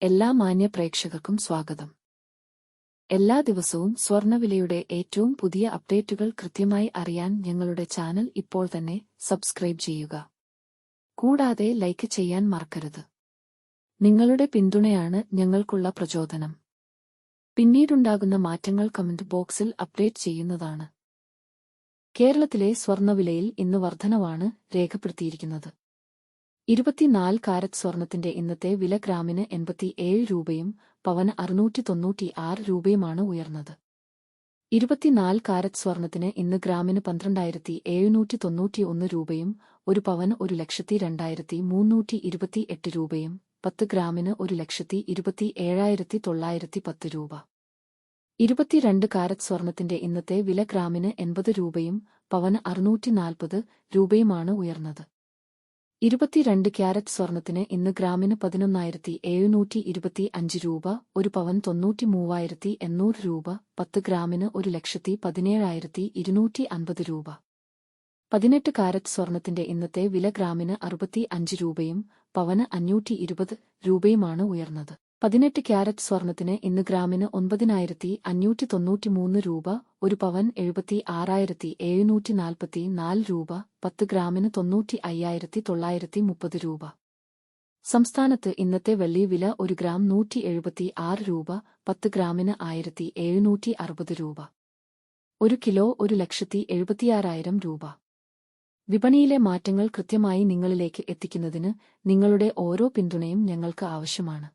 എല്ലാ മാന്യ പ്രേക്ഷകർക്കും സ്വാഗതം. എല്ലാ ദിവസവും സ്വർണ്ണവിലയുടെ ഏറ്റവും പുതിയ അപ്ഡേറ്റുകൾ കൃത്യമായി അറിയാൻ ഞങ്ങളുടെ ചാനൽ ഇപ്പോൾ തന്നെ സബ്സ്ക്രൈബ് ചെയ്യുക. കൂടാതെ ലൈക്ക് ചെയ്യാൻ മറക്കരുത്. നിങ്ങളുടെ പിന്തുണയാണ് ഞങ്ങൾക്കുള്ള പ്രചോദനം. പിന്നീടുണ്ടാകുന്ന മാറ്റങ്ങൾ കമന്റ് ബോക്സിൽ അപ്ഡേറ്റ് ചെയ്യുന്നതാണ്. കേരളത്തിലെ സ്വർണ്ണവിലയിൽ ഇന്ന് വർധനവാണ് രേഖപ്പെടുത്തിയിരിക്കുന്നത്. 24 കാരറ്റ് സ്വർണത്തിന്റെ ഇന്നത്തെ വില ഗ്രാമിന് 87 രൂപയും പവന് 696 രൂപയുമാണ് ഉയർന്നത്. 24 കാരറ്റ് സ്വർണത്തിന് ഇന്ന് ഗ്രാമിന് 12,791 രൂപയും ഒരു പവന് 1,02,328 രൂപയും 10 ഗ്രാമിന് 1,27,910 രൂപ. 22 കാരറ്റ് സ്വർണത്തിന്റെ ഇന്നത്തെ വില ഗ്രാമിന് 80 രൂപയും പവന് 640 രൂപയുമാണ് ഉയർന്നത്. 22 ക്യാരറ്റ് സ്വർണത്തിന് ഇന്ന് ഗ്രാമിന് 11,725 രൂപ, ഒരു പവൻ 93,800 രൂപ, 10 ഗ്രാമിന് 1,17,250 രൂപ. 18 കാരറ്റ് സ്വർണത്തിന്റെ ഇന്നത്തെ വില ഗ്രാമിന് 65 രൂപയും പവന് 520 രൂപയുമാണ് ഉയർന്നത്. 18 ക്യാരറ്റ് സ്വർണത്തിന് ഇന്ന് ഗ്രാമിന് 9,593 രൂപ, ഒരു പവൻ 76,744 രൂപ, 10 ഗ്രാമിന് 95,930 രൂപ. സംസ്ഥാനത്ത് ഇന്നത്തെ വെള്ളി വില 1 ഗ്രാം 176 രൂപ, 10 ഗ്രാമിന് 1,760 രൂപ. 1 കിലോ 1,76,000 രൂപ. വിപണിയിലെ മാറ്റങ്ങൾ കൃത്യമായി നിങ്ങളിലേക്ക് എത്തിക്കുന്നതിന് നിങ്ങളുടെ ഓരോ പിന്തുണയും ഞങ്ങൾക്ക് ആവശ്യമാണ്.